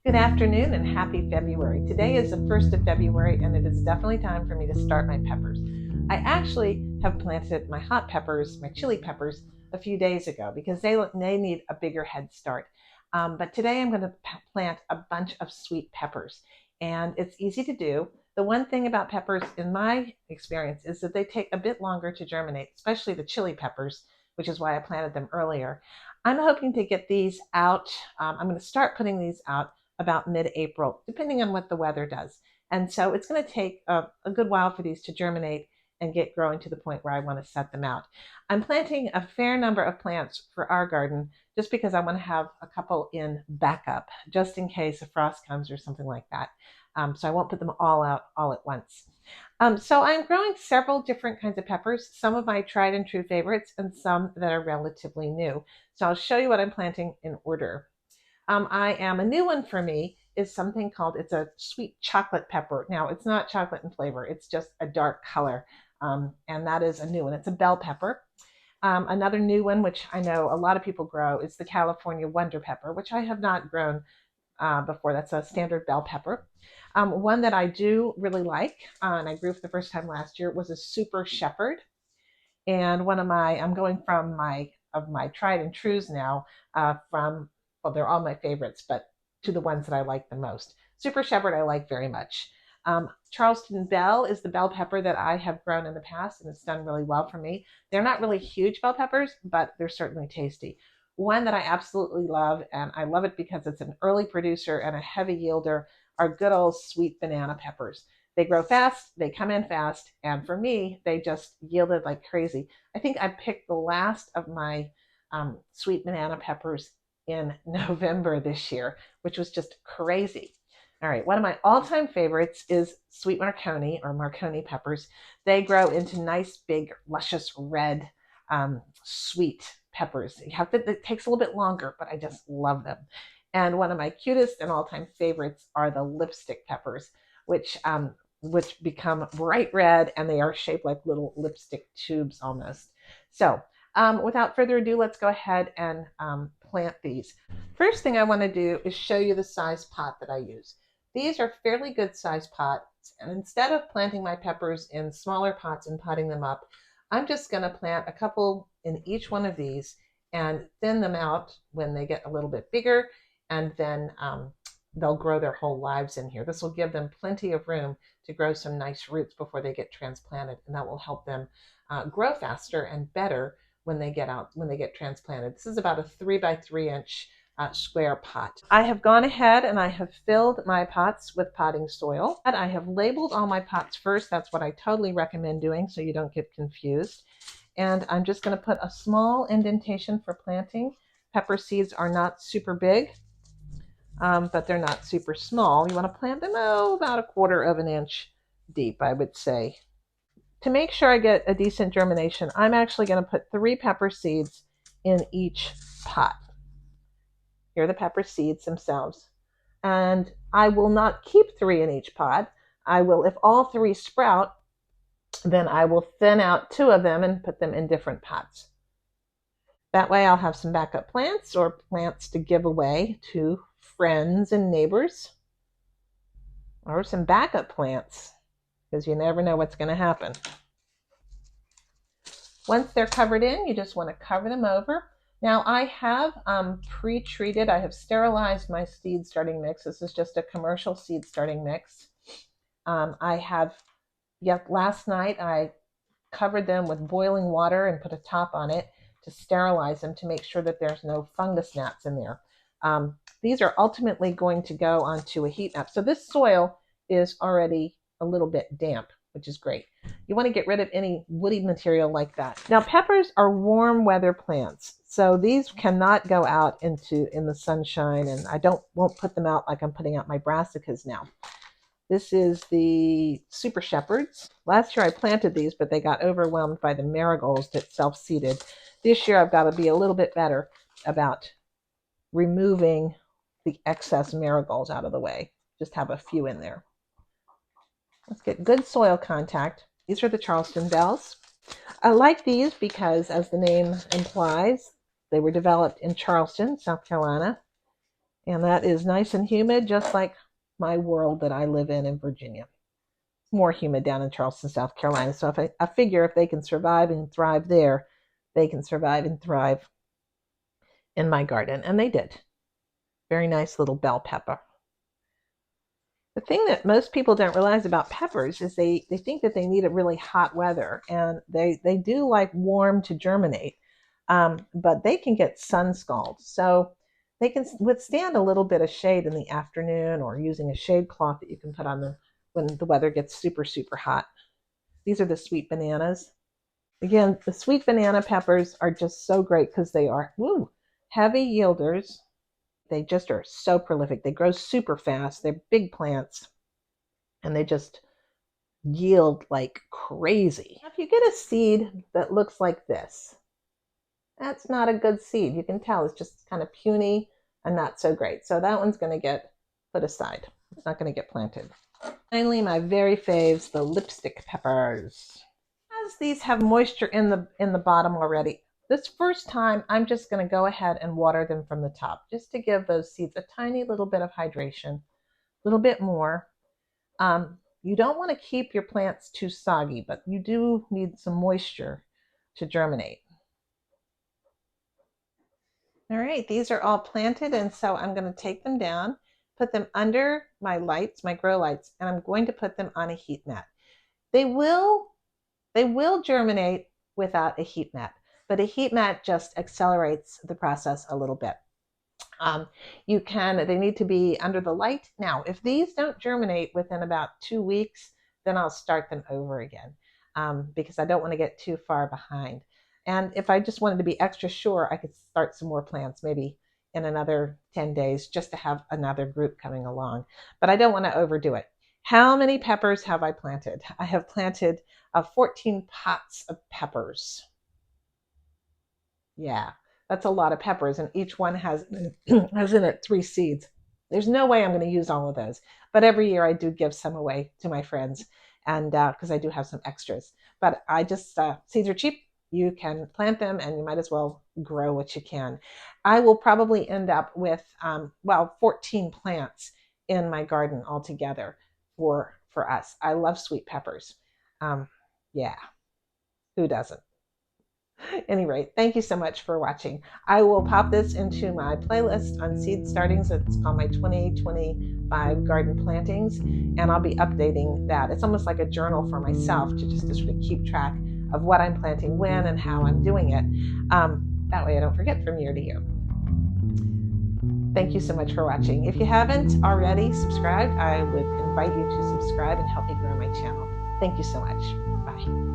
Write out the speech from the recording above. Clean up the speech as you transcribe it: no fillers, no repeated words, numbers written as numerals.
Good afternoon and happy February. Today is the 1st of February and it is definitely time for me to start my peppers. I actually have planted my hot peppers, my chili peppers, a few days ago because they need a bigger head start. But today I'm going to plant a bunch of sweet peppers and it's easy to do. The one thing about peppers in my experience is that they take a bit longer to germinate, especially the chili peppers, which is why I planted them earlier. I'm hoping to get these out. I'm going to start putting these out about mid-April, depending on what the weather does. And so it's going to take a good while for these to germinate and get growing to the point where I want to set them out. I'm planting a fair number of plants for our garden just because I want to have a couple in backup, just in case a frost comes or something like that. So I won't put them all out all at once. So I'm growing several different kinds of peppers, some of my tried and true favorites and some that are relatively new. So I'll show you what I'm planting in order. A new one for me is something called, it's a sweet chocolate pepper. Now, it's not chocolate in flavor, it's just a dark color. And that is a new one. It's a bell pepper. Another new one, which I know a lot of people grow, is the California Wonder Pepper, which I have not grown before. That's a standard bell pepper. One that I do really like, and I grew for the first time last year, was a Super Shepherd. And I'm going from my tried and trues now, well, they're all my favorites, but to the ones that I like the most. Super Shepherd I like very much. Charleston Bell is the bell pepper that I have grown in the past, and it's done really well for me. They're not really huge bell peppers, but they're certainly tasty. One that I absolutely love, and I love it because it's an early producer and a heavy yielder, are good old sweet banana peppers. They grow fast, they come in fast, and for me, they just yielded like crazy. I think I picked the last of my sweet banana peppers in November this year, which was just crazy. All right, one of my all-time favorites is sweet Marconi or Marconi peppers. They grow into nice, big, luscious red, sweet peppers. It takes a little bit longer, but I just love them. And one of my cutest and all-time favorites are the lipstick peppers, which become bright red, and they are shaped like little lipstick tubes almost. So without further ado, let's go ahead and plant these. First thing I want to do is show you the size pot that I use. These are fairly good size pots, and instead of planting my peppers in smaller pots and potting them up, I'm just going to plant a couple in each one of these and thin them out when they get a little bit bigger, and then they'll grow their whole lives in here. This will give them plenty of room to grow some nice roots before they get transplanted, and that will help them grow faster and better when they get transplanted. This is about a 3 by 3 inch square pot. I have gone ahead and I have filled my pots with potting soil. And I have labeled all my pots first. That's what I totally recommend doing so you don't get confused. And I'm just going to put a small indentation for planting. Pepper seeds are not super big, but they're not super small. You want to plant them about 1/4 of an inch deep, I would say. To make sure I get a decent germination, I'm actually going to put 3 pepper seeds in each pot. Here are the pepper seeds themselves. And I will not keep 3 in each pot. If all 3 sprout, then I will thin out 2 of them and put them in different pots. That way I'll have some backup plants or plants to give away to friends and neighbors, or some backup plants, because you never know what's going to happen. Once they're covered in, you just want to cover them over. Now I have pre-treated, I have sterilized my seed starting mix. This is just a commercial seed starting mix. Last night I covered them with boiling water and put a top on it to sterilize them to make sure that there's no fungus gnats in there. These are ultimately going to go onto a heat map. So this soil is already a little bit damp, which is great. You want to get rid of any woody material like that. Now, peppers are warm weather plants, so these cannot go out in the sunshine, and I won't put them out like I'm putting out my brassicas now. This is the Super Shepherds. Last year I planted these, but they got overwhelmed by the marigolds that self-seeded. This year I've got to be a little bit better about removing the excess marigolds out of the way. Just have a few in there. Let's get good soil contact. These are the Charleston Bells. I like these because, as the name implies, they were developed in Charleston, South Carolina. And that is nice and humid, just like my world that I live in Virginia. It's more humid down in Charleston, South Carolina. So if I figure if they can survive and thrive there, they can survive and thrive in my garden. And they did. Very nice little bell pepper. The thing that most people don't realize about peppers is they think that they need a really hot weather, and they do like warm to germinate, but they can get sun scald. So they can withstand a little bit of shade in the afternoon, or using a shade cloth that you can put on them when the weather gets super, super hot. These are the sweet bananas. Again, the sweet banana peppers are just so great because they are heavy yielders. They just are so prolific. They grow super fast. They're big plants, and they just yield like crazy. If you get a seed that looks like this, that's not a good seed. You can tell it's just kind of puny and not so great. So that one's going to get put aside. It's not going to get planted. Finally, my very faves, the lipstick peppers. As these have moisture in the bottom already, this first time, I'm just going to go ahead and water them from the top, just to give those seeds a tiny little bit of hydration, a little bit more. You don't want to keep your plants too soggy, but you do need some moisture to germinate. All right, these are all planted, and so I'm going to take them down, put them under my lights, my grow lights, and I'm going to put them on a heat mat. They will germinate without a heat mat, but a heat mat just accelerates the process a little bit. They need to be under the light. Now, if these don't germinate within about 2 weeks, then I'll start them over again, because I don't want to get too far behind. And if I just wanted to be extra sure, I could start some more plants maybe in another 10 days just to have another group coming along. But I don't want to overdo it. How many peppers have I planted? I have planted 14 pots of peppers. Yeah, that's a lot of peppers, and each one has in it 3 seeds. There's no way I'm going to use all of those, but every year I do give some away to my friends, and because I do have some extras. But I just seeds are cheap. You can plant them, and you might as well grow what you can. I will probably end up with 14 plants in my garden altogether for us. I love sweet peppers. Yeah, who doesn't? At any rate, thank you so much for watching. I will pop this into my playlist on seed startings. It's called my 2025 garden plantings, and I'll be updating that. It's almost like a journal for myself to sort of keep track of what I'm planting when and how I'm doing it. That way I don't forget from year to year. Thank you so much for watching. If you haven't already subscribed, I would invite you to subscribe and help me grow my channel. Thank you so much. Bye.